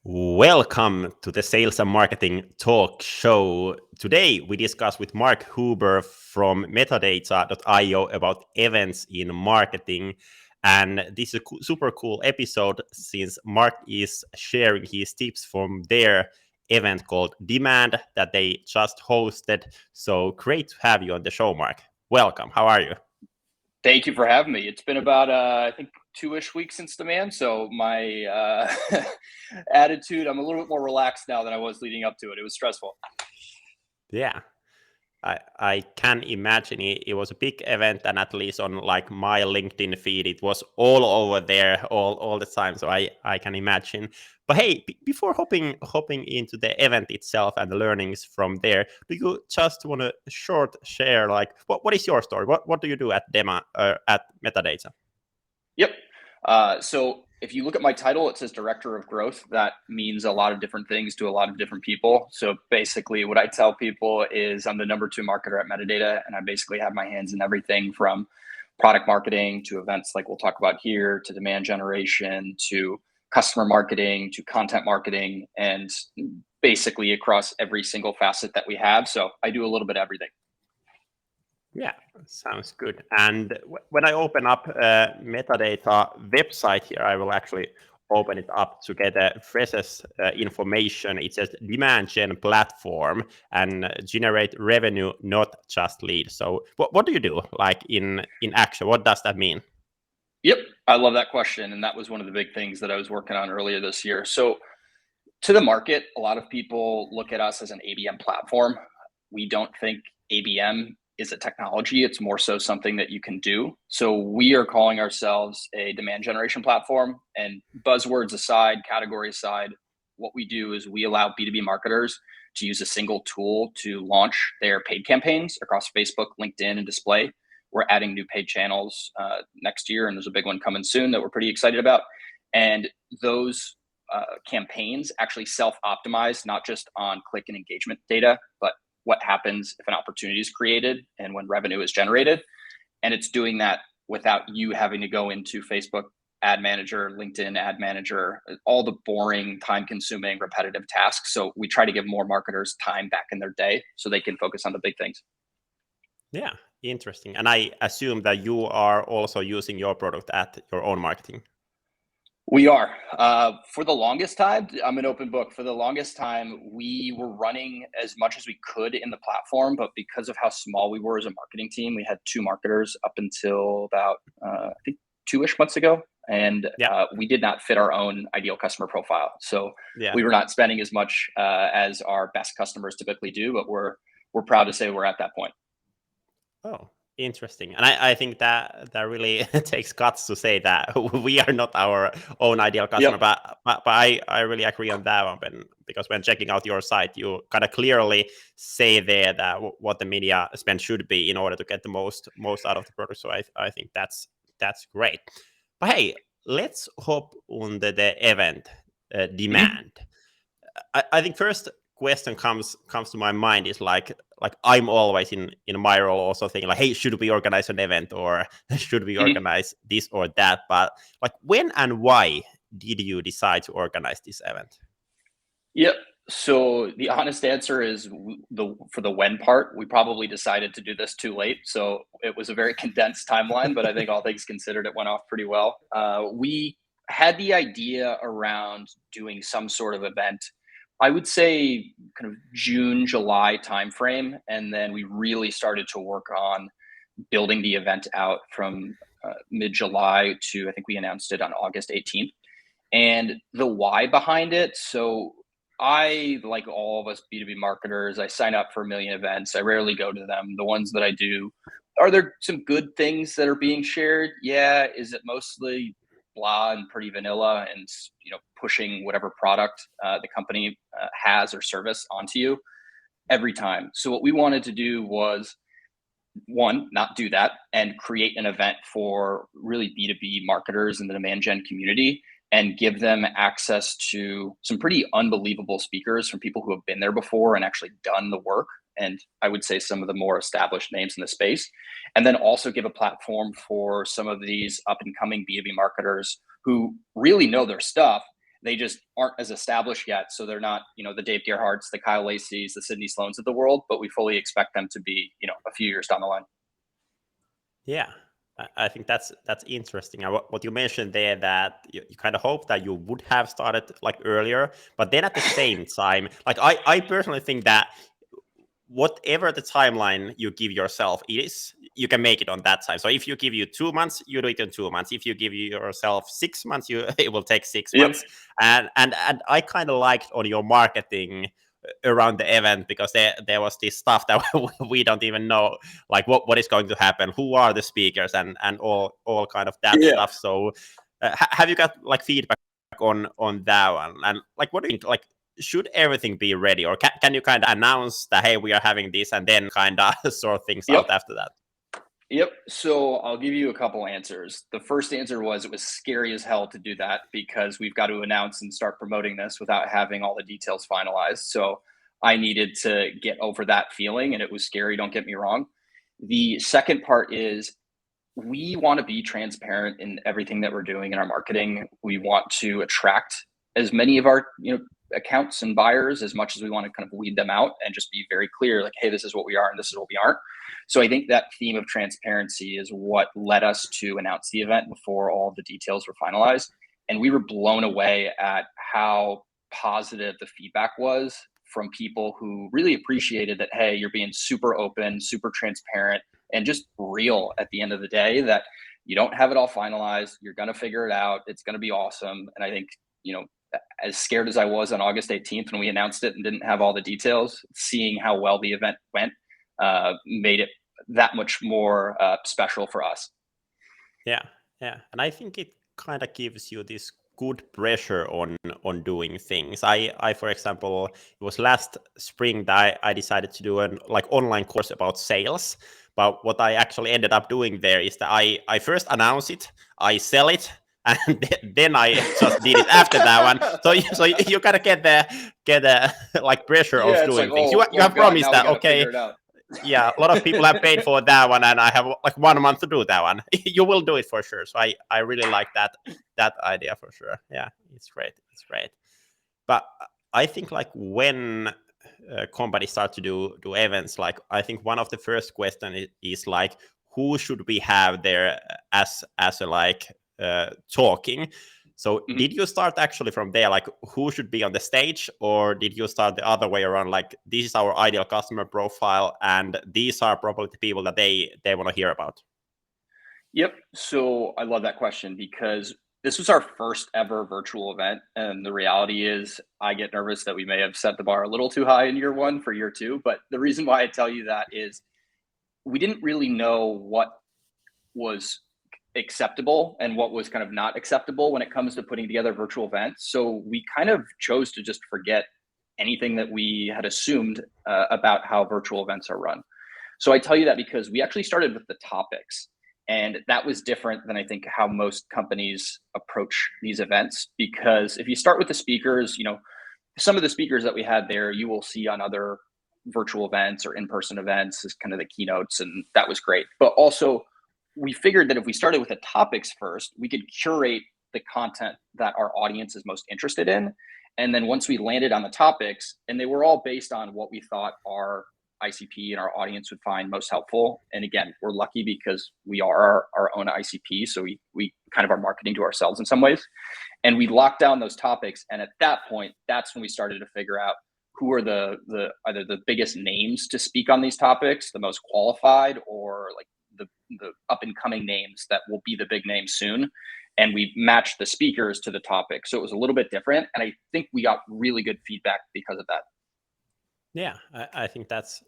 Welcome to the Sales and Marketing Talk Show. Today we discuss with Mark Huber from metadata.io about events in marketing. And this is a super cool episode since Mark is sharing his tips from their event called Demand that they just hosted. So great to have you on the show, Mark. Welcome. How are you? Thank you for having me. It's been about, I think, 2-ish weeks since Demand. So my attitude, I'm a little bit more relaxed now than I was leading up to it. It was stressful. Yeah. I can imagine it was a big event, and at least on like my LinkedIn feed, it was all over there all the time. So I can imagine. But hey, before hopping into the event itself and the learnings from there, do you just want to short share like what is your story? What do you do at at Metadata? Yep. So if you look at my title, it says Director of Growth. That means a lot of different things to a lot of different people. So basically what I tell people is I'm the number 2 marketer at Metadata, and I basically have my hands in everything from product marketing to events like we'll talk about here, to demand generation, to customer marketing, to content marketing, and basically across every single facet that we have. So I do a little bit of everything. Yeah, sounds good. And when I open up metadata website here, I will actually open it up to get the freshest information. It says demand gen platform and generate revenue, not just leads. So what do you do like in action? What does that mean? Yep, I love that question. And that was one of the big things that I was working on earlier this year. So to the market, a lot of people look at us as an ABM platform. We don't think ABM is a technology. It's more so something that you can do. So we are calling ourselves a demand generation platform. And buzzwords aside, category aside, what we do is we allow B2B marketers to use a single tool to launch their paid campaigns across Facebook, LinkedIn, and display. We're adding new paid channels next year, and there's a big one coming soon that we're pretty excited about. And those campaigns actually self-optimize, not just on click and engagement data, but what happens if an opportunity is created and when revenue is generated. And it's doing that without you having to go into Facebook ad manager, LinkedIn ad manager, all the boring, time-consuming, repetitive tasks. So we try to give more marketers time back in their day so they can focus on the big things. Yeah, interesting. And I assume that you are also using your product at your own marketing. We are. For the longest time, I'm an open book. For the longest time, we were running as much as we could in the platform, but because of how small we were as a marketing team, we had 2 marketers up until about, I think, 2-ish months ago. And we did not fit our own ideal customer profile. So we were not spending as much as our best customers typically do, but we're proud to say we're at that point. Oh, interesting. And I think that really takes guts to say that we are not our own ideal customer. Yep. But I really agree on that one because when checking out your site, you kind of clearly say there that what the media spend should be in order to get the most out of the product. So I think that's great. But hey, let's hop on the event demand. I think first question comes to my mind is like I'm always in my role also thinking like, hey, should we organize an event or should we organize this or that? But like when and why did you decide to organize this event? Yep. So the honest answer is for the when part, we probably decided to do this too late. So it was a very condensed timeline, but I think all things considered, it went off pretty well. We had the idea around doing some sort of event, I would say kind of June, July timeframe. And then we really started to work on building the event out from mid-July to, I think we announced it on August 18th. And the why behind it. So I, like all of us B2B marketers, I sign up for a million events. I rarely go to them. The ones that I do, are there some good things that are being shared? Yeah. Is it mostly blah and pretty vanilla and, pushing whatever product the company has or service onto you every time? So what we wanted to do was, one, not do that and create an event for really B2B marketers in the demand gen community and give them access to some pretty unbelievable speakers from people who have been there before and actually done the work. And I would say some of the more established names in the space. And then also give a platform for some of these up and coming B2B marketers who really know their stuff. They just aren't as established yet. So they're not, the Dave Gerhardts, the Kyle Lacey's, the Sydney Sloans of the world, but we fully expect them to be, a few years down the line. Yeah, I think that's interesting. And what you mentioned there, that you kind of hope that you would have started like earlier, but then at the same time, like I personally think that whatever the timeline you give yourself is, you can make it on that time. So if you give you 2 months, you do it in 2 months. If you give yourself 6 months, it will take 6 Yep. months. And I kind of liked on your marketing around the event, because there was this stuff that we don't even know, like what is going to happen, who are the speakers, and all kind of that Yeah. stuff. So have you got like feedback on that one? And like, what do you think, like, should everything be ready, or can you kind of announce that, hey, we are having this, and then kind of sort things Yep. out after that? Yep. So I'll give you a couple answers. The first answer was it was scary as hell to do that, because we've got to announce and start promoting this without having all the details finalized. So I needed to get over that feeling, and it was scary, don't get me wrong. The second part is we want to be transparent in everything that we're doing in our marketing. We want to attract as many of our, accounts and buyers as much as we want to kind of weed them out and just be very clear, like, hey, this is what we are and this is what we aren't. So I think that theme of transparency is what led us to announce the event before all the details were finalized. And we were blown away at how positive the feedback was from people who really appreciated that, hey, you're being super open, super transparent, and just real at the end of the day, that you don't have it all finalized. You're going to figure it out. It's going to be awesome. And I think, as scared as I was on August 18th when we announced it and didn't have all the details, seeing how well the event went made it that much more special for us. Yeah. And I think it kind of gives you this good pressure on doing things. I for example, it was last spring that I decided to do an like online course about sales. But what I actually ended up doing there is that I first announce it, I sell it, and then I just did it after that one. So you kind of get the like pressure of doing things. You have promised that, okay, yeah, a lot of people have paid for that one, and I have like 1 month to do that one. You will do it for sure. So I really like that idea for sure. Yeah, it's great. But I think like when companies start to do events, like I think one of the first question is like, who should we have there as a like talking. So did you start actually from there, like who should be on the stage, or did you start the other way around, like this is our ideal customer profile and these are probably the people that they want to hear about? Yep. So I love that question, because this was our first ever virtual event. And the reality is, I get nervous that we may have set the bar a little too high in year one for year two. But the reason why I tell you that is we didn't really know what was acceptable and what was kind of not acceptable when it comes to putting together virtual events. So we kind of chose to just forget anything that we had assumed about how virtual events are run. So I tell you that because we actually started with the topics. And that was different than I think how most companies approach these events. Because if you start with the speakers, some of the speakers that we had there, you will see on other virtual events or in-person events as kind of the keynotes, and that was great. But also, we figured that if we started with the topics first, we could curate the content that our audience is most interested in. And then once we landed on the topics, and they were all based on what we thought our ICP and our audience would find most helpful. And again, we're lucky because we are our own ICP. So we kind of are marketing to ourselves in some ways. And we locked down those topics. And at that point, that's when we started to figure out who are the either the biggest names to speak on these topics, the most qualified, or like the up and coming names that will be the big names soon. And we matched the speakers to the topic. So it was a little bit different. And I think we got really good feedback because of that. Yeah, I think that's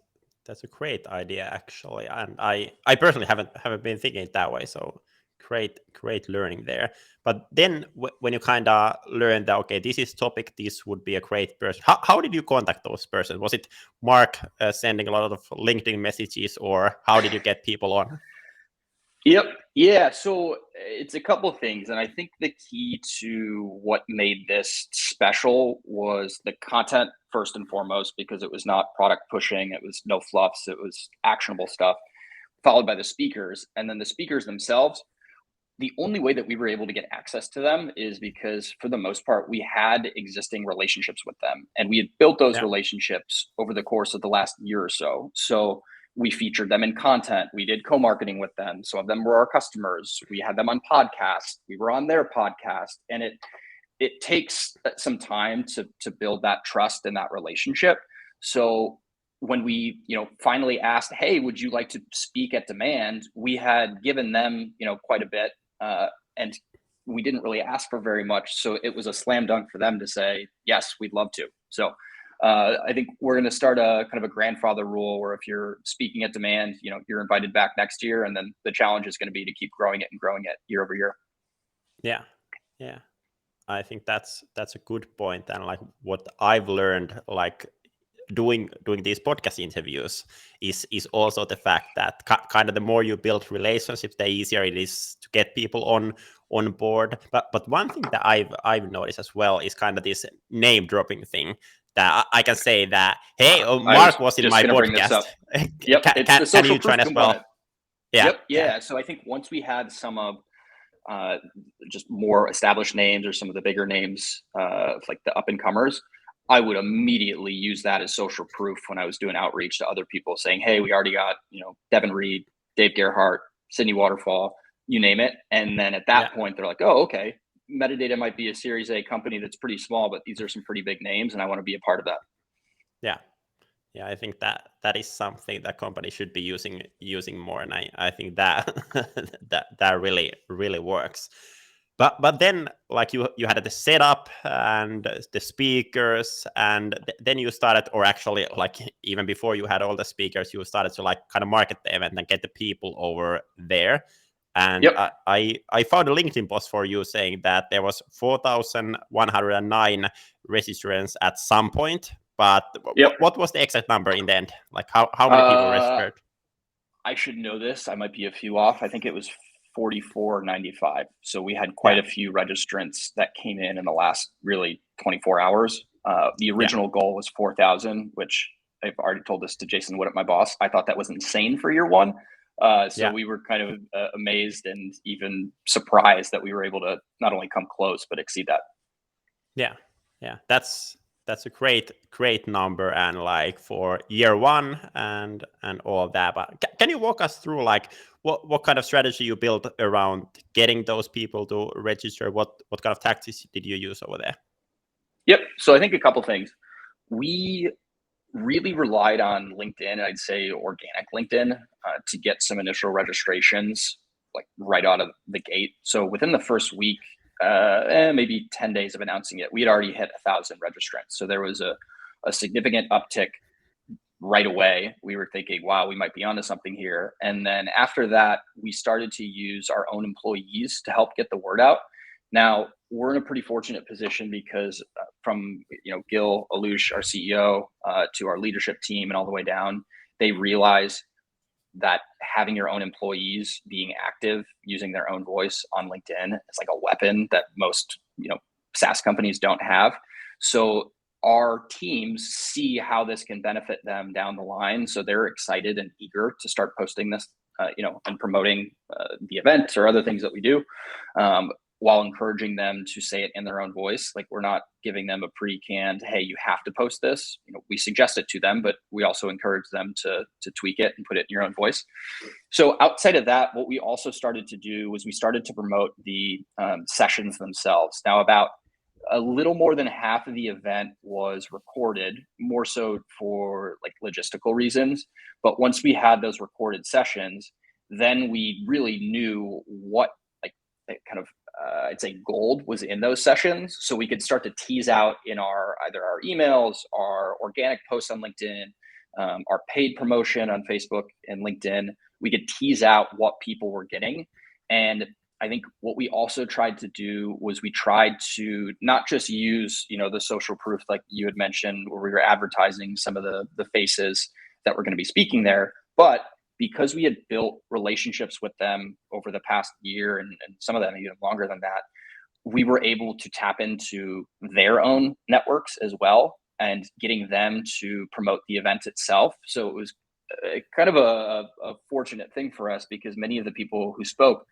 a great idea actually, and I personally haven't been thinking it that way. So great learning there. But then when you kind of learned that, okay, this is topic, this would be a great person. How did you contact those persons? Was it Mark sending a lot of LinkedIn messages, or how did you get people on? Yep. Yeah. So it's a couple of things. And I think the key to what made this special was the content first and foremost, because it was not product pushing, it was no fluffs, it was actionable stuff, followed by the speakers. And then the speakers themselves, the only way that we were able to get access to them is because, for the most part, we had existing relationships with them, and we had built those Yeah. relationships over the course of the last year or so. So we featured them in content. We did co-marketing with them. Some of them were our customers. We had them on podcasts. We were on their podcast, and it takes some time to build that trust and that relationship. So when we finally asked, hey, would you like to speak at demand, we had given them quite a bit, and we didn't really ask for very much, so it was a slam dunk for them to say yes, we'd love to. So I think we're going to start a kind of a grandfather rule where if you're speaking at demand, you're invited back next year, and then the challenge is going to be to keep growing it year over year. Yeah, I think that's a good point. And like what I've learned, like doing these podcast interviews is also the fact that kind of the more you build relationships, the easier it is to get people on board. But one thing that I've noticed as well is kind of this name dropping thing, that I can say that, hey, Mark was in my podcast. Yep, it's the social proof component. Yeah. Yeah. So I think once we had some of just more established names or some of the bigger names, like the up and comers, I would immediately use that as social proof when I was doing outreach to other people, saying, hey, we already got, Devin Reed, Dave Gerhardt, Sydney Waterfall, you name it. And then at that point, they're like, oh, okay, Metadata might be a Series A company that's pretty small, but these are some pretty big names, and I want to be a part of that. Yeah, I think that is something that companies should be using more, and I think that that really works. But then, like you had the setup and the speakers, and then you started, or actually, like even before you had all the speakers, you started to like kind of market the event and get the people over there. And I found a LinkedIn post for you saying that there was 4,109 registrants at some point. But what was the exact number in the end? Like how many people registered? I should know this. I might be a few off. I think it was 4,495. So we had quite a few registrants that came in the last really 24 hours. The original goal was 4,000, which I've already told this to Jason Woodett, my boss. I thought that was insane for year one. So we were kind of amazed and even surprised that we were able to not only come close, but exceed that. Yeah. That's a great number, and like for year one and all of that. But can you walk us through like what kind of strategy you built around getting those people to register? What kind of tactics did you use over there? Yep. So I think a couple things. We really relied on LinkedIn, I'd say organic LinkedIn, to get some initial registrations like right out of the gate. So within the first week, maybe 10 days of announcing it, we had already hit 1,000 registrants. So there was a significant uptick right away. We were thinking, wow, we might be onto something here. And then after that, we started to use our own employees to help get the word out. Now, we're in a pretty fortunate position because from Gil Alouche, our CEO, to our leadership team and all the way down, they realize that having your own employees being active, using their own voice on LinkedIn is like a weapon that most SaaS companies don't have. So our teams see how this can benefit them down the line. So they're excited and eager to start posting this, and promoting the event or other things that we do, while encouraging them to say it in their own voice. Like, we're not giving them a pre-canned, hey, you have to post this. We suggest it to them, but we also encourage them to tweak it and put it in your own voice. So outside of that, what we also started to do was we started to promote the sessions themselves. Now, about a little more than half of the event was recorded, more so for like logistical reasons. But once we had those recorded sessions, then we really knew what kind of I'd say gold was in those sessions. So we could start to tease out in either our emails, our organic posts on LinkedIn, our paid promotion on Facebook and LinkedIn. We could tease out what people were getting. And I think what we also tried to do was we tried to not just use, the social proof like you had mentioned, where we were advertising some of the faces that were going to be speaking there, but because we had built relationships with them over the past year and some of them even longer than that, we were able to tap into their own networks as well and getting them to promote the event itself. So it was kind of a fortunate thing for us, because many of the people who spoke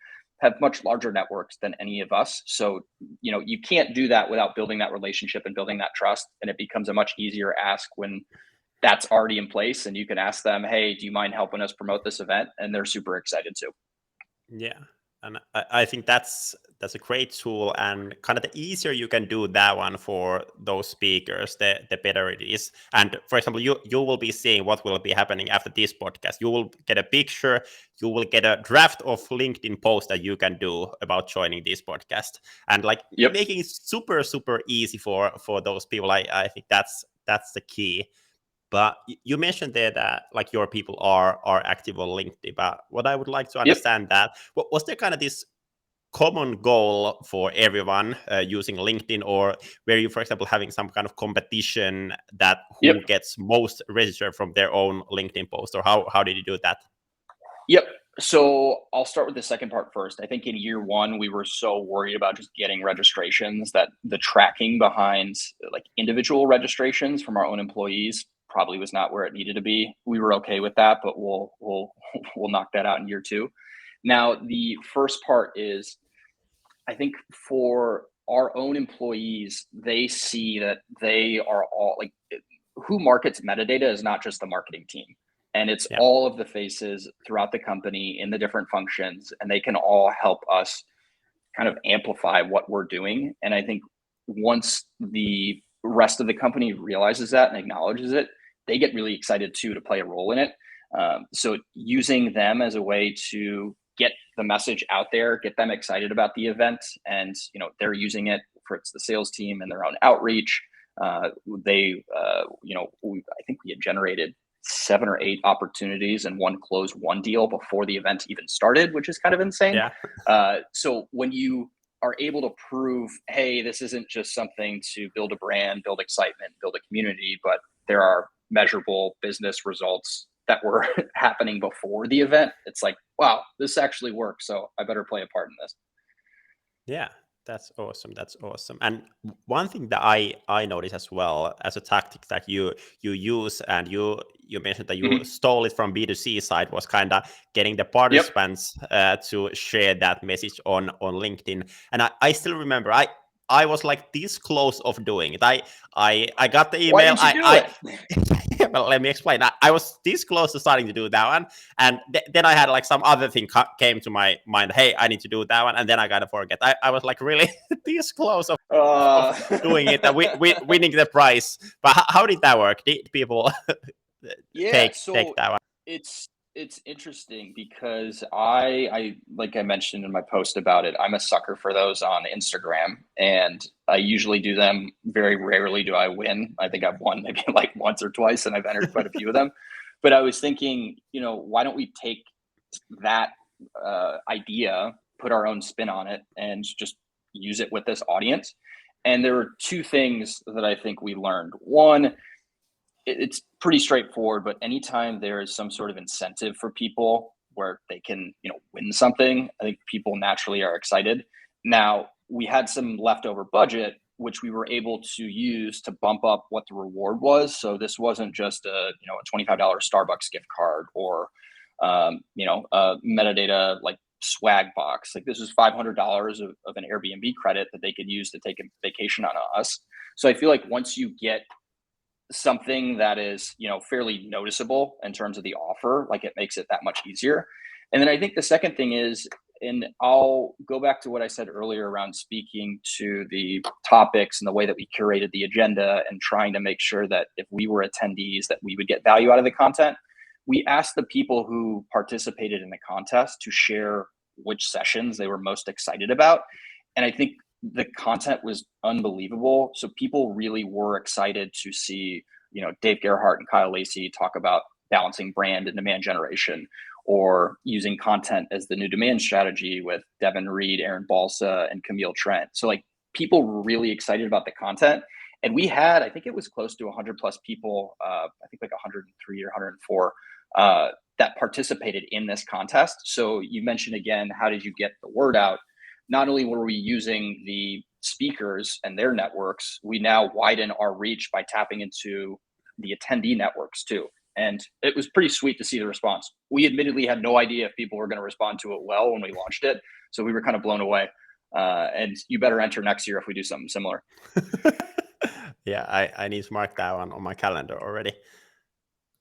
have much larger networks than any of us. So, you can't do that without building that relationship and building that trust. And it becomes a much easier ask when that's already in place and you can ask them, hey, do you mind helping us promote this event? And they're super excited to. Yeah, and I think that's a great tool, and kind of the easier you can do that one for those speakers, the better it is. And for example, you will be seeing what will be happening after this podcast. You will get a picture, you will get a draft of LinkedIn post that you can do about joining this podcast, and like Yep. making it super easy for those people. I think that's the key. But you mentioned there that like your people are active on LinkedIn. But what I would like to Yep. understand that was there kind of this common goal for everyone using LinkedIn, or were you, for example, having some kind of competition that Yep. who gets most registered from their own LinkedIn post, or how did you do that? Yep. So I'll start with the second part first. I think in year one, we were so worried about just getting registrations that the tracking behind like individual registrations from our own employees probably was not where it needed to be. We were okay with that, but we'll we'll knock that out in year two. Now, the first part is I think for our own employees, they see that they are all like who markets metadata is not just the marketing team. And it's Yeah, all of the faces throughout the company in the different functions, and they can all help us kind of amplify what we're doing. And I think once the rest of the company realizes that and acknowledges it, they get really excited too to play a role in it. So using them as a way to get the message out there, get them excited about the event, and they're using it for it's the sales team and their own outreach. I think we had generated 7 or 8 opportunities and one closed one deal before the event even started, which is kind of insane. yeah, So when you are able to prove, hey, this isn't just something to build a brand, build excitement, build a community, but there are measurable business results that were happening before the event, it's like, wow, this actually works. So I better play a part in this. yeah. That's awesome. That's awesome. And one thing that I notice as well as a tactic that you use, and you mentioned that you Mhm. stole it from B2C side, was kind of getting the Yep. participants to share that message on LinkedIn. And I still remember I was like this close of doing it. I got the Why email. didn't you do it? Well, let me explain. I was this close to starting to do that one, and then I had like some other thing came to my mind. Hey, I need to do that one, and then I gotta forget. I was like really this close of Uh, doing it, and we winning the prize. But how did that work? Did people yeah, take so that one? it's interesting because I like I mentioned in my post about it, I'm a sucker for those on Instagram, and I usually do them. Very rarely do I win. I think I've won maybe like once or twice, and I've entered quite a few of them. But I was thinking, why don't we take that idea, put our own spin on it, and just use it with this audience? And there were two things that I think we learned. One, it's pretty straightforward, but anytime there is some sort of incentive for people where they can, win something, I think people naturally are excited. Now, we had some leftover budget, which we were able to use to bump up what the reward was. So this wasn't just a $25 Starbucks gift card or, a metadata like swag box. Like this was $500 of an Airbnb credit that they could use to take a vacation on us. So I feel like once you get something that is fairly noticeable in terms of the offer, like it makes it that much easier. And then I think the second thing is, and I'll go back to what I said earlier around speaking to the topics and the way that we curated the agenda and trying to make sure that if we were attendees that we would get value out of the content. We asked the people who participated in the contest to share which sessions they were most excited about, and I think the content was unbelievable. So people really were excited to see, Dave Gerhardt and Kyle Lacey talk about balancing brand and demand generation, or using content as the new demand strategy with Devin Reed, Aaron Balsa, and Camille Trent. So like people were really excited about the content. And we had, I think it was close to 100 plus people, I think like 103 or 104 that participated in this contest. So you mentioned again, how did you get the word out? Not only were we using the speakers and their networks, we now widen our reach by tapping into the attendee networks too. and it was pretty sweet to see the response. We admittedly had no idea if people were going to respond to it well when we launched it, so we were kind of blown away. And you better enter next year if we do something similar. Yeah, I need to mark that one on my calendar already.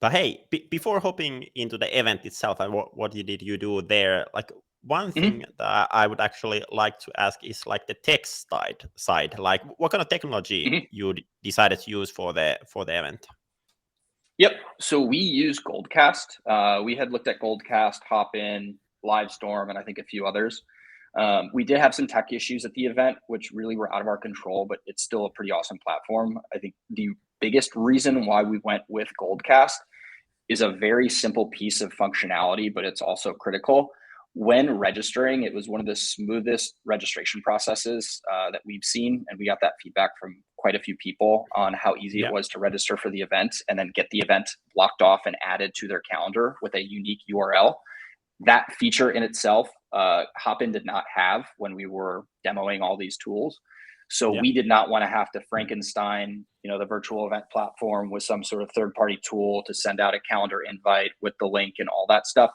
But hey, before hopping into the event itself and what did you do there, like one thing that I would actually like to ask is like the tech side. Like what kind of technology you decided to use for the event? Yep. So we use Goldcast. We had looked at Goldcast, Hopin, Livestorm, and I think a few others. We did have some tech issues at the event, which really were out of our control, but it's still a pretty awesome platform. I think the biggest reason why we went with Goldcast is a very simple piece of functionality, but it's also critical. When registering, it was one of the smoothest registration processes that we've seen. And we got that feedback from quite a few people on how easy it was to register for the event and then get the event blocked off and added to their calendar with a unique URL. That feature in itself, Hopin did not have when we were demoing all these tools. So we did not want to have to Frankenstein, the virtual event platform with some sort of third-party tool to send out a calendar invite with the link and all that stuff.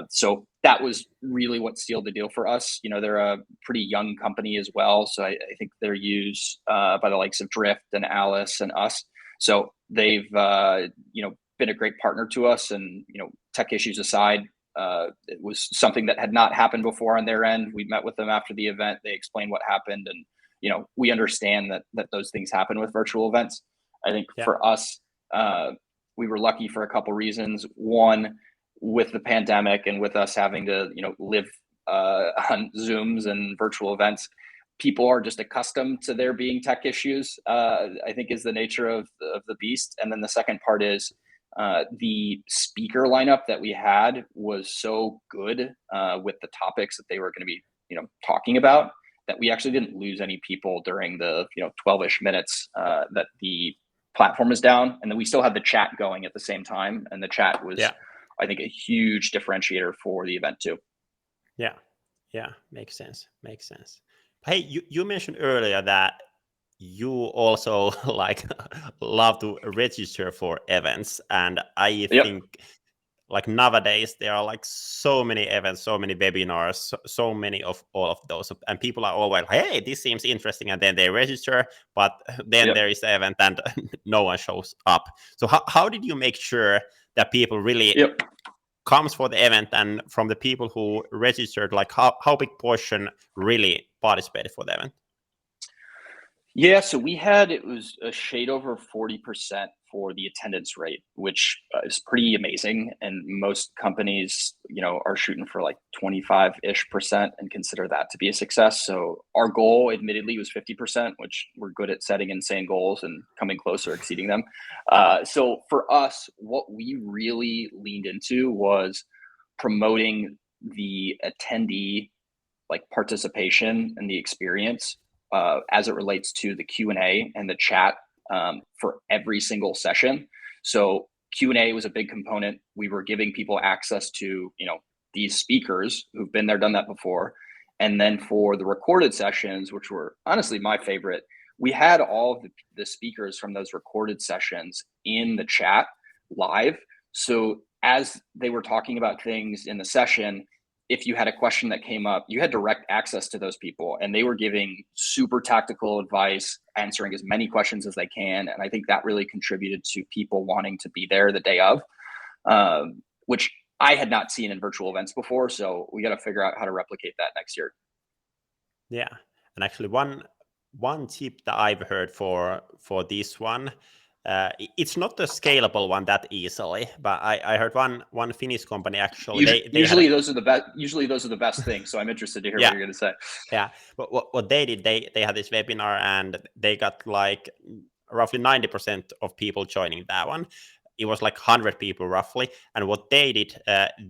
So that was really what sealed the deal for us. They're a pretty young company as well. So I think they're used by the likes of Drift and Alice and us. So they've, been a great partner to us. And, tech issues aside, it was something that had not happened before on their end. We met with them after the event. They explained what happened. And, we understand that those things happen with virtual events. I think for us, we were lucky for a couple reasons. One, with the pandemic and with us having to, live on Zooms and virtual events, people are just accustomed to there being tech issues, I think is the nature of the beast. And then the second part is the speaker lineup that we had was so good with the topics that they were going to be, talking about, that we actually didn't lose any people during the 12-ish minutes that the platform is down. And then we still had the chat going at the same time. And the chat was, I think, a huge differentiator for the event too. Yeah, makes sense. Hey, you mentioned earlier that you also like love to register for events, and I think like nowadays there are like so many events, so many webinars, so many of all of those, and people are always, hey, this seems interesting, and then they register, but then there is the event and no one shows up. So how did you make sure that people really comes for the event, and from the people who registered, like how big portion really participated for the event? Yeah, so it was a shade over 40% for the attendance rate, which is pretty amazing. And most companies, are shooting for like 25-ish% and consider that to be a success. So our goal, admittedly, was 50%, which we're good at setting insane goals and coming close or exceeding them. So for us, what we really leaned into was promoting the attendee like participation and the experience as it relates to the Q&A and the chat for every single session. So Q&A was a big component. We were giving people access to, these speakers who've been there, done that before. And then for the recorded sessions, which were honestly my favorite, we had all of the speakers from those recorded sessions in the chat live. So as they were talking about things in the session, if you had a question that came up, you had direct access to those people, and they were giving super tactical advice, answering as many questions as they can. And I think that really contributed to people wanting to be there the day of, which I had not seen in virtual events before. So we got to figure out how to replicate that next year. Yeah. And actually one tip that I've heard for this one, it's not a scalable one that easily, but I heard one Finnish company actually. Usually those are the best things. So I'm interested to hear what you're going to say. Yeah, but what they did, they had this webinar and they got like roughly 90% of people joining that one. It was like 100 people roughly, and what they did,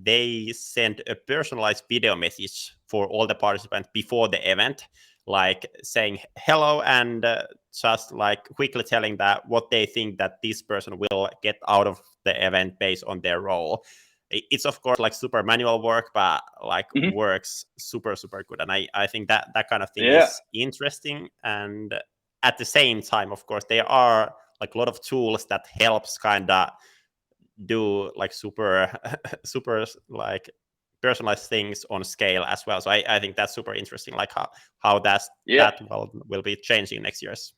they sent a personalized video message for all the participants before the event, like saying hello and just like quickly telling that what they think that this person will get out of the event based on their role. It's of course like super manual work, but like works super good, and I think that kind of thing is interesting. And at the same time, of course, there are like a lot of tools that helps kind of do like super super like personalized things on scale as well. So I think that's super interesting, like how Yeah. that will be changing next years.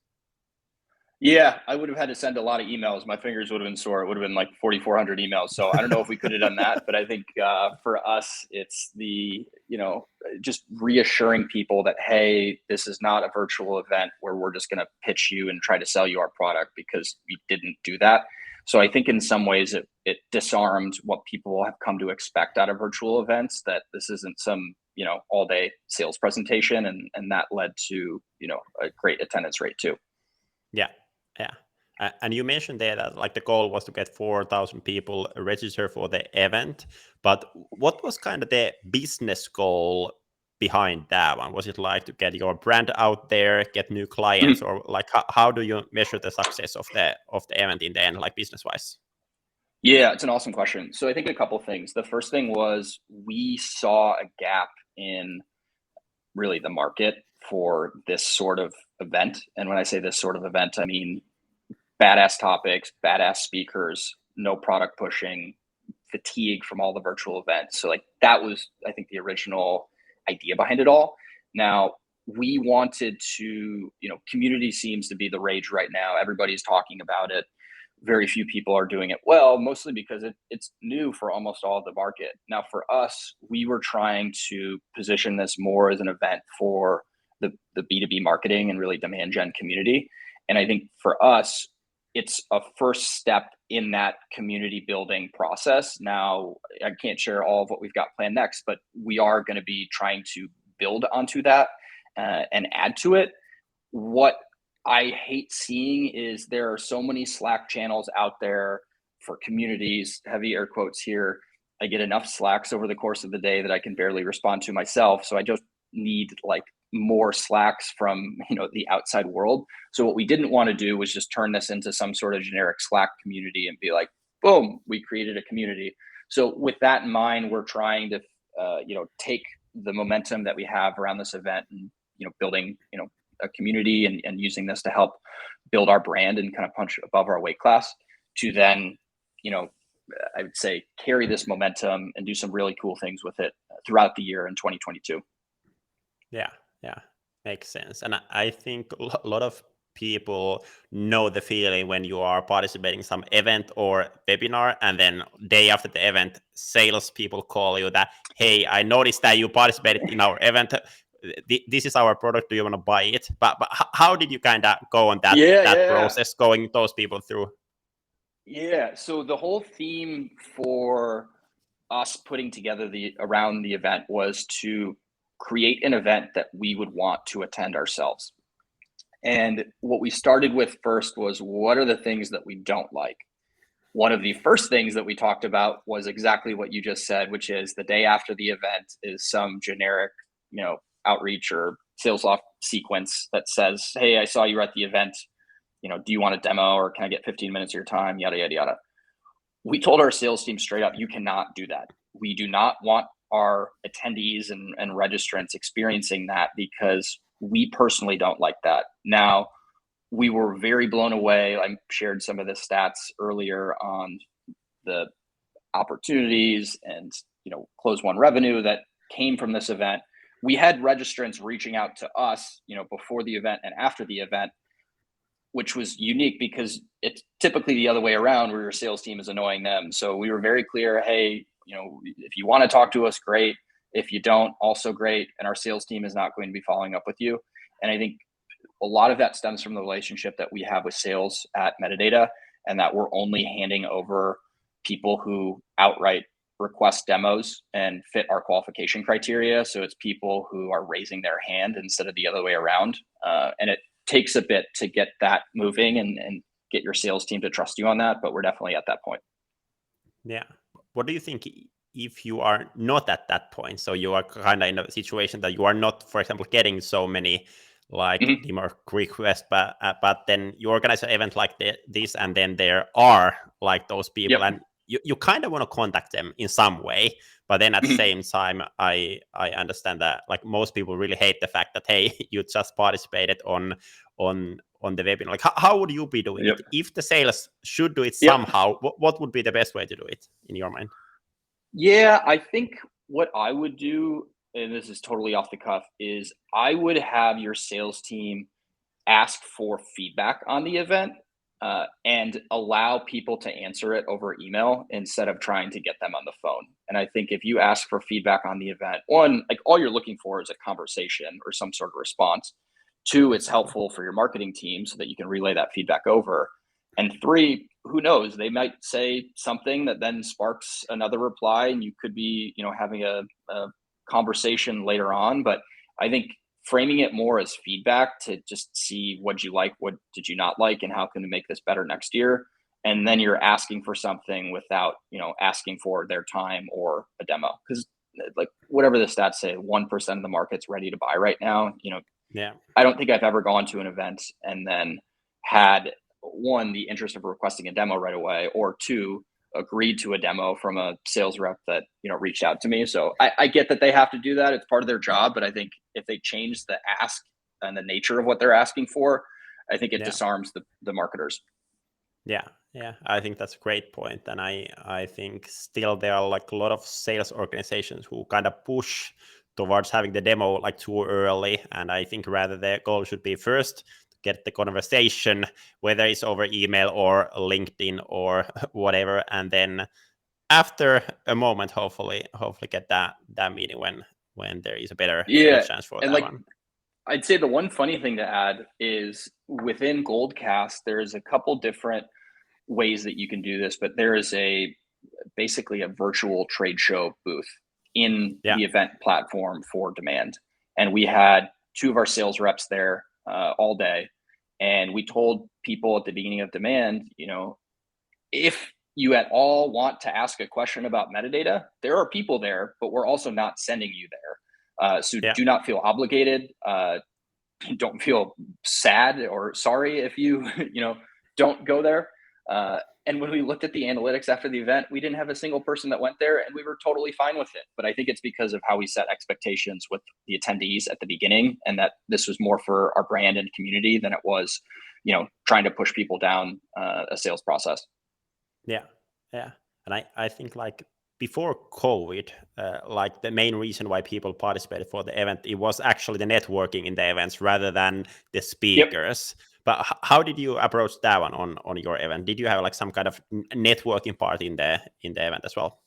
Yeah, I would have had to send a lot of emails. My fingers would have been sore. It would have been like 4,400 emails. So I don't know if we could have done that, but I think for us, it's just reassuring people that, hey, this is not a virtual event where we're just going to pitch you and try to sell you our product, because we didn't do that. So I think in some ways it disarmed what people have come to expect out of virtual events, that this isn't some, all day sales presentation. And that led to, a great attendance rate too. Yeah. Yeah. And you mentioned there that like the goal was to get 4,000 people register for the event, but what was kind of the business goal behind that one? Was it like to get your brand out there, get new clients, or like how do you measure the success of the event in the end, like business wise? Yeah, it's an awesome question. So I think a couple things. The first thing was we saw a gap in really the market for this sort of event. And when I say this sort of event, I mean badass topics, badass speakers, no product pushing, fatigue from all the virtual events. So like that was, I think, the original idea behind it all. Now, we wanted to, community seems to be the rage right now. Everybody's talking about it. Very few people are doing it well, mostly because it's new for almost all of the market. Now, for us, we were trying to position this more as an event for the B2B marketing and really demand gen community. And I think for us, it's a first step in that community building process. Now, I can't share all of what we've got planned next, but we are going to be trying to build onto that and add to it. What I hate seeing is there are so many Slack channels out there for communities, heavy air quotes here. I get enough Slacks over the course of the day that I can barely respond to myself. So I just need like more Slacks from, the outside world. So what we didn't want to do was just turn this into some sort of generic Slack community and be like, boom, we created a community. So with that in mind, we're trying to, take the momentum that we have around this event and, building, a community and using this to help build our brand and kind of punch above our weight class to then, I would say carry this momentum and do some really cool things with it throughout the year in 2022. Yeah, makes sense. And I think a lot of people know the feeling when you are participating in some event or webinar, and then day after the event, sales people call you that, hey, I noticed that you participated in our event. This is our product. Do you want to buy it? But how did you kind of go on that process, going those people through? Yeah. So the whole theme for us putting together around the event was to create an event that we would want to attend ourselves. And what we started with first was, what are the things that we don't like? One of the first things that we talked about was exactly what you just said, which is the day after the event is some generic, outreach or sales off sequence that says, hey, I saw you at the event. Do you want a demo, or can I get 15 minutes of your time? Yada, yada, yada. We told our sales team straight up, you cannot do that. We do not want our attendees and registrants experiencing that, because we personally don't like that. Now, we were very blown away. I shared some of the stats earlier on the opportunities and, close one revenue that came from this event. We had registrants reaching out to us, before the event and after the event, which was unique because it's typically the other way around, where your sales team is annoying them. So we were very clear, hey, if you want to talk to us, great. If you don't, also great. And our sales team is not going to be following up with you. And I think a lot of that stems from the relationship that we have with sales at Metadata, and that we're only handing over people who outright request demos and fit our qualification criteria. So it's people who are raising their hand instead of the other way around. And it takes a bit to get that moving and get your sales team to trust you on that, but we're definitely at that point. Yeah. What do you think if you are not at that point? So you are kind of in a situation that you are not, for example, getting so many demo requests, but then you organize an event like this, and then there are like those people, Yep. and you kind of want to contact them in some way, but then at the Mhm. same time, I understand that like most people really hate the fact that hey, you just participated on the webinar. Like how would you be doing Yep. it if the sales should do it Yep. somehow? What would be the best way to do it in your mind? Yeah, I think what I would do, and this is totally off the cuff, is I would have your sales team ask for feedback on the event, and allow people to answer it over email instead of trying to get them on the phone. And I think if you ask for feedback on the event, one, like all you're looking for is a conversation or some sort of response. Two, it's Exactly. helpful for your marketing team so that you can relay that feedback over. And three, who knows? They might say something that then sparks another reply, and you could be, having a conversation later on. But I think framing it more as feedback to just see what you like, what did you not like, and how can we make this better next year. And then you're asking for something without, asking for their time or a demo. Because like whatever the stats say, 1% of the market's ready to buy right now. Yeah. I don't think I've ever gone to an event and then had one, the interest of requesting a demo right away, or two, agreed to a demo from a sales rep that reached out to me. So I get that they have to do that; it's part of their job. But I think if they change the ask and the nature of what they're asking for, I think it Yeah. disarms the marketers. Yeah, yeah, I think that's a great point, and I think still there are like a lot of sales organizations who kind of push towards having the demo like too early, and I think rather their goal should be first to get the conversation, whether it's over email or LinkedIn or whatever, and then after a moment, hopefully get that meeting when there is a better Yeah, chance for and that like one. I'd say the one funny thing to add is within Goldcast, there's a couple different ways that you can do this, but there is basically a virtual trade show booth in Yeah, the event platform for demand. And we had two of our sales reps there all day. And we told people at the beginning of demand, if you at all want to ask a question about metadata, there are people there, but we're also not sending you there. So yeah, do not feel obligated. Don't feel sad or sorry if you don't go there. And when we looked at the analytics after the event, we didn't have a single person that went there, and we were totally fine with it. But I think it's because of how we set expectations with the attendees at the beginning, and that this was more for our brand and community than it was trying to push people down a sales process. yeah, yeah. And I think like before COVID, like the main reason why people participated for the event, it was actually the networking in the events rather than the Yep. speakers. But how did you approach that one on your event? Did you have like some kind of networking part in the event as well?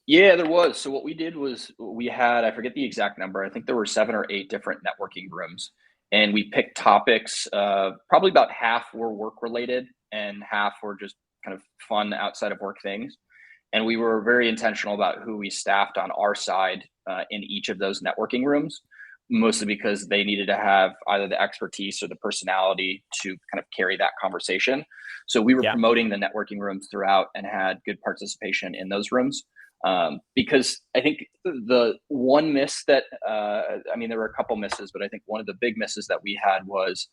Yeah, there was. So what we did was we had, I forget the exact number. I think there were 7 or 8 different networking rooms, and we picked topics. Probably about half were work related, and half were just kind of fun outside of work things. And we were very intentional about who we staffed on our side in each of those networking rooms, mostly because they needed to have either the expertise or the personality to kind of carry that conversation. So we were Yeah, promoting the networking rooms throughout and had good participation in those rooms. Because I think the one miss that, I mean, there were a couple misses, but I think one of the big misses that we had was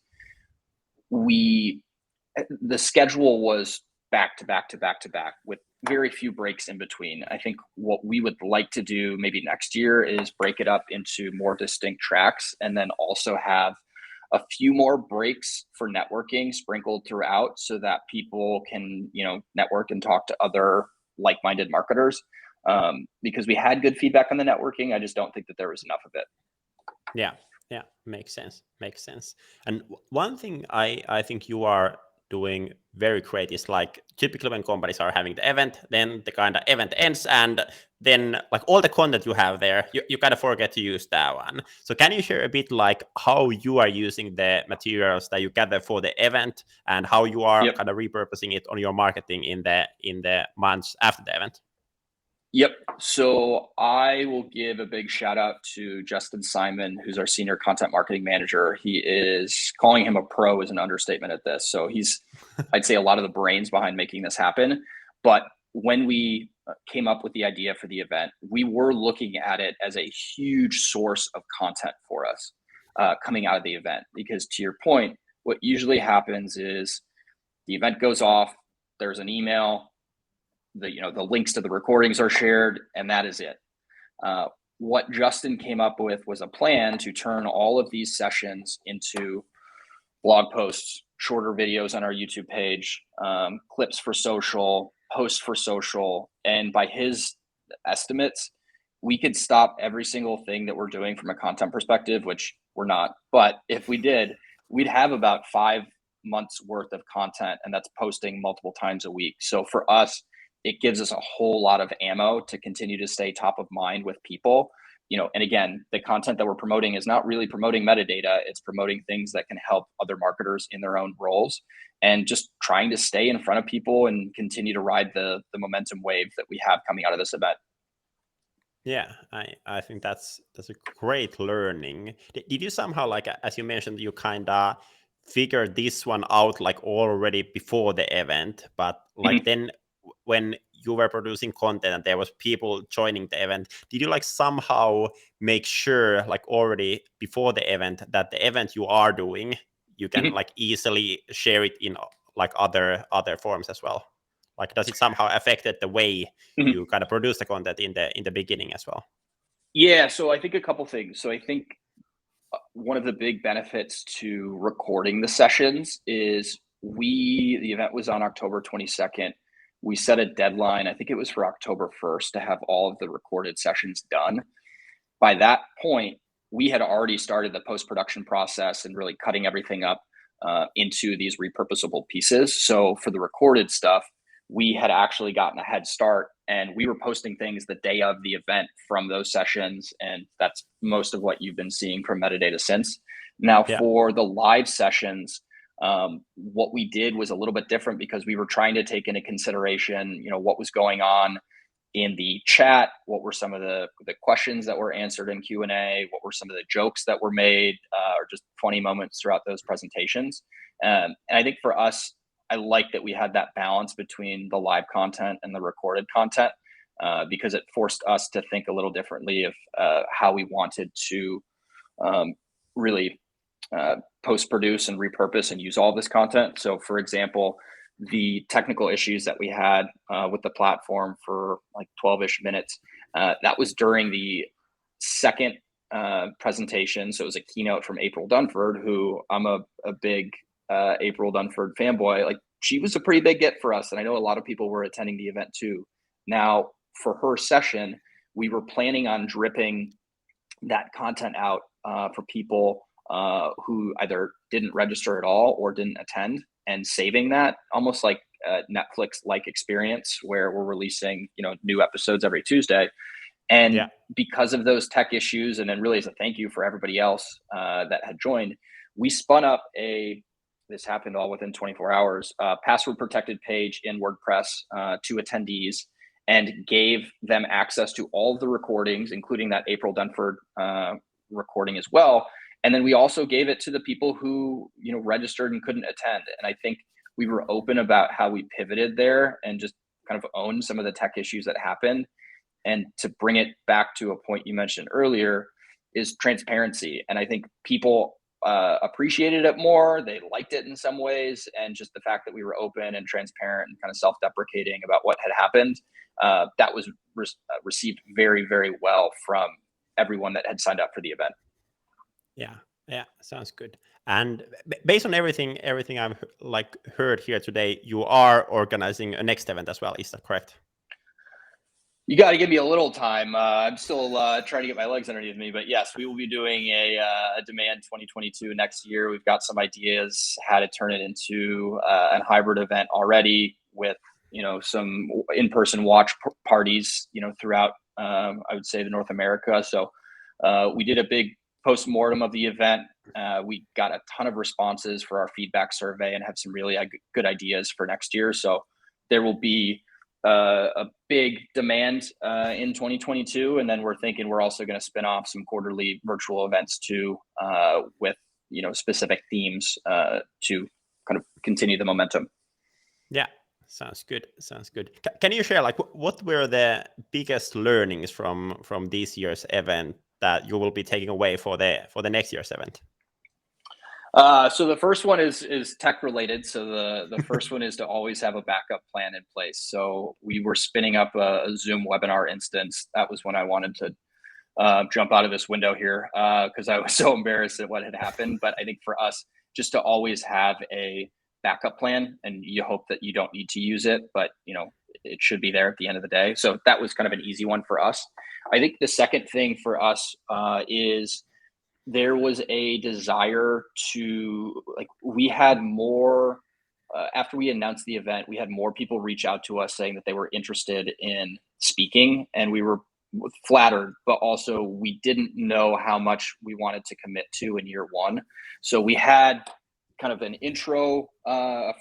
we the schedule was back to back to back to back with very few breaks in between. I think what we would like to do maybe next year is break it up into more distinct tracks and then also have a few more breaks for networking sprinkled throughout so that people can, network and talk to other like-minded marketers. Because we had good feedback on the networking. I just don't think that there was enough of it. yeah, yeah. Makes sense. Makes sense. And one thing I think you are doing very great is like typically when companies are having the event, then the kind of event ends, and then like all the content you have there, you kind of forget to use that one. So can you share a bit like how you are using the materials that you gather for the event and how you are Yep. kind of repurposing it on your marketing in the months after the event? Yep. So I will give a big shout out to Justin Simon, who's our senior content marketing manager. He is calling him a pro is an understatement at this. So he's, I'd say, a lot of the brains behind making this happen. But when we came up with the idea for the event, we were looking at it as a huge source of content for us coming out of the event. Because to your point, what usually happens is the event goes off, there's an email, the links to the recordings are shared, and that is it. What Justin came up with was a plan to turn all of these sessions into blog posts, shorter videos on our YouTube page, clips for social, posts for social. And by his estimates, we could stop every single thing that we're doing from a content perspective, which we're not. But if we did, we'd have about 5 months worth of content, and that's posting multiple times a week. So for us, it gives us a whole lot of ammo to continue to stay top of mind with people. And again, the content that we're promoting is not really promoting metadata. It's promoting things that can help other marketers in their own roles, and just trying to stay in front of people and continue to ride the momentum wave that we have coming out of this event. Yeah, I think that's a great learning. Did you somehow, like, as you mentioned, you kind of figured this one out like already before the event, but like then when you were producing content and there was people joining the event, did you like somehow make sure like already before the event that the event you are doing, you can like easily share it in like other forms as well? Like, does it somehow affected the way you kind of produce the content in the beginning as well? Yeah, so I think a couple things. So I think one of the big benefits to recording the sessions is the event was on October 22nd. We set a deadline, I think it was for October 1st, to have all of the recorded sessions done. By that point, we had already started the post-production process and really cutting everything up into these repurposable pieces. So for the recorded stuff, we had actually gotten a head start, and we were posting things the day of the event from those sessions. And that's most of what you've been seeing from metadata since. Now, for the live sessions, what we did was a little bit different, because we were trying to take into consideration, what was going on in the chat, what were some of the questions that were answered in Q&A, what were some of the jokes that were made, or just funny moments throughout those presentations. And I think for us, I like that we had that balance between the live content and the recorded content, because it forced us to think a little differently of how we wanted to really post-produce and repurpose and use all this content. So for example, the technical issues that we had with the platform for like 12-ish minutes, that was during the second presentation. So it was a keynote from April Dunford, who I'm a big April Dunford fanboy. Like, she was a pretty big get for us, and I know a lot of people were attending the event too. Now, for her session, we were planning on dripping that content out for people who either didn't register at all or didn't attend, and saving that almost like a Netflix-like experience where we're releasing, new episodes every Tuesday. And because of those tech issues, and then really as a thank you for everybody else that had joined, we spun up this happened all within 24 hours, password protected page in WordPress to attendees, and gave them access to all of the recordings, including that April Dunford recording as well. And then we also gave it to the people who, registered and couldn't attend. And I think we were open about how we pivoted there and just kind of owned some of the tech issues that happened. And to bring it back to a point you mentioned earlier is transparency. And I think people appreciated it more. They liked it in some ways. And just the fact that we were open and transparent and kind of self-deprecating about what had happened, that was received very, very well from everyone that had signed up for the event. Yeah, sounds good. And based on everything I've like heard here today, you are organizing a next event as well. Is that correct? You got to give me a little time. I'm still trying to get my legs underneath me, but yes, we will be doing a Demand 2022 next year. We've got some ideas how to turn it into a hybrid event already, with some in-person watch parties throughout I would say the North America. So we did a big post-mortem of the event. We got a ton of responses for our feedback survey and have some really good ideas for next year. So there will be a big demand in 2022, and then we're thinking we're also going to spin off some quarterly virtual events too, with specific themes to kind of continue the momentum. Yeah, sounds good. Can you share like what were the biggest learnings from this year's event that you will be taking away for the next year's event? So the first one is tech related. So the first one is to always have a backup plan in place. So we were spinning up a Zoom webinar instance. That was when I wanted to jump out of this window here because I was so embarrassed at what had happened. But I think for us, just to always have a backup plan, and you hope that you don't need to use it, but it should be there at the end of the day. So that was kind of an easy one for us. I think the second thing for us is there was a desire to we had more after we announced the event, we had more people reach out to us saying that they were interested in speaking, and we were flattered, but also we didn't know how much we wanted to commit to in year one. So we had kind of an intro,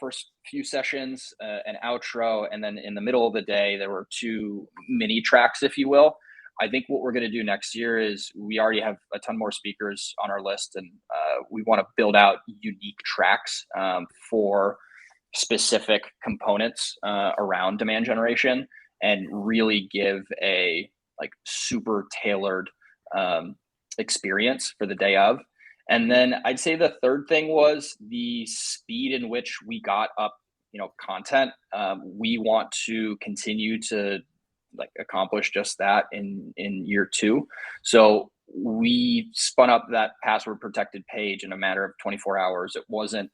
first few sessions, an outro, and then in the middle of the day, there were two mini tracks, if you will. I think what we're going to do next year is we already have a ton more speakers on our list, and we want to build out unique tracks for specific components around demand generation, and really give a super tailored experience for the day of. And then I'd say the third thing was the speed in which we got up content. We want to continue to accomplish just that in year two. So we spun up that password protected page in a matter of 24 hours. It wasn't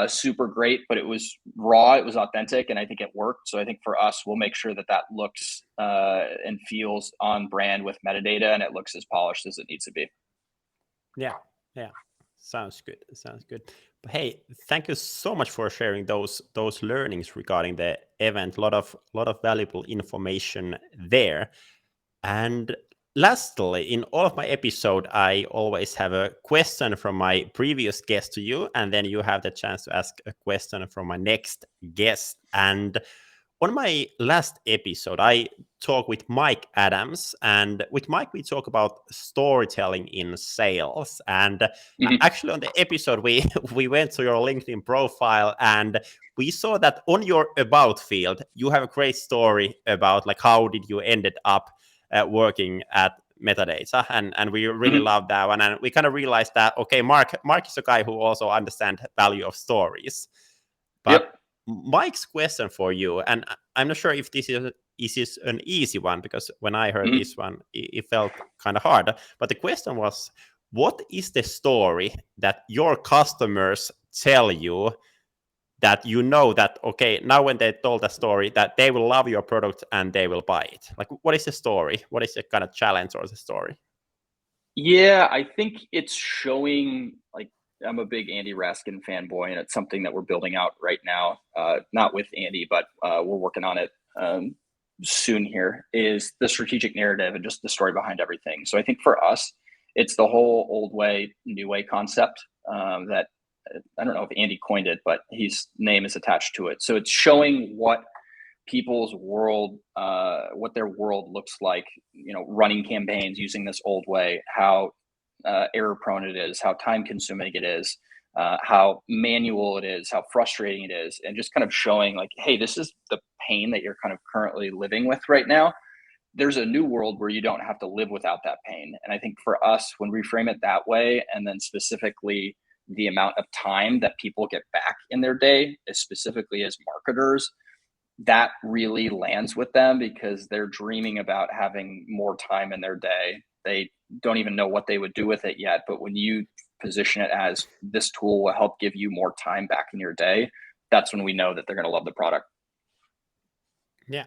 super great, but it was raw, it was authentic, and I think it worked. So I think for us, we'll make sure that that looks and feels on brand with metadata, and it looks as polished as it needs to be. Yeah, sounds good. But hey, thank you so much for sharing those learnings regarding the event. A lot of valuable information there. And lastly, in all of my episode, I always have a question from my previous guest to you, and then you have the chance to ask a question from my next guest. And on my last episode, I talked with Mike Adams, and with Mike, we talk about storytelling in sales. And actually, on the episode, we went to your LinkedIn profile, and we saw that on your about field, you have a great story about how did you ended up working at Metadata, and we really love that one. And we kind of realized that Mark is a guy who also understands value of stories. But Yep. Mike's question for you, and I'm not sure if this is an easy one, because when I heard this one, it felt kind of hard. But the question was, what is the story that your customers tell you that that, now when they told a story, that they will love your product and they will buy it? What is the story? What is the kind of challenge or the story? Yeah, I think it's showing I'm a big Andy Raskin fanboy, and it's something that we're building out right now. Not with Andy, but we're working on it soon here, is the strategic narrative and just the story behind everything. So I think for us, it's the whole old way, new way concept that I don't know if Andy coined it, but his name is attached to it. So it's showing what people's world, what their world looks like, running campaigns using this old way, how error prone it is, how time consuming it is, how manual it is, how frustrating it is, and just kind of showing hey, this is the pain that you're kind of currently living with right now. There's a new world where you don't have to live without that pain. And I think for us, when we frame it that way, and then specifically the amount of time that people get back in their day, specifically as marketers, that really lands with them because they're dreaming about having more time in their day. They don't even know what they would do with it yet. But when you position it as this tool will help give you more time back in your day, that's when we know that they're going to love the product. Yeah.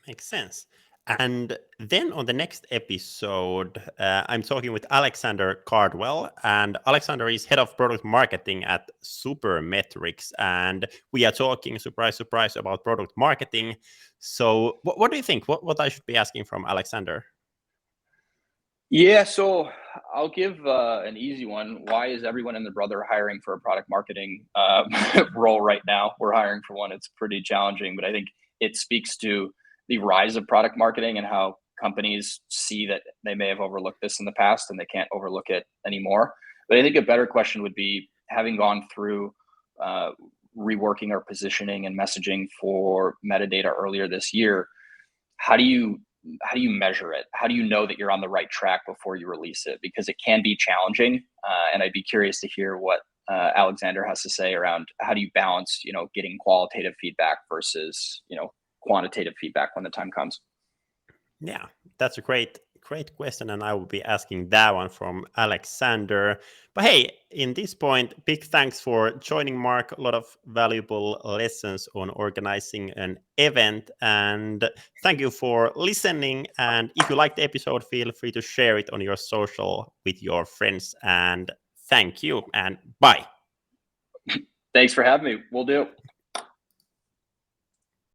Makes sense. And then on the next episode, I'm talking with Alexander Cardwell, and Alexander is head of product marketing at Supermetrics, and we are talking, surprise, surprise, about product marketing. So what do you think? What I should be asking from Alexander? Yeah, so I'll give an easy one. Why is everyone and their brother hiring for a product marketing role right now? We're hiring for one. It's pretty challenging, but I think it speaks to the rise of product marketing and how companies see that they may have overlooked this in the past and they can't overlook it anymore. But I think a better question would be, having gone through reworking our positioning and messaging for metadata earlier this year, how do you measure it? How do you know that you're on the right track before you release it? Because it can be challenging, and I'd be curious to hear what Alexander has to say around how do you balance, getting qualitative feedback versus, quantitative feedback when the time comes. Yeah, that's a great question, and I will be asking that one from Alexander. But hey, in this point, big thanks for joining, Mark. A lot of valuable lessons on organizing an event, and thank you for listening. And if you liked the episode, feel free to share it on your social with your friends. And thank you, and bye. Thanks for having me. We'll do.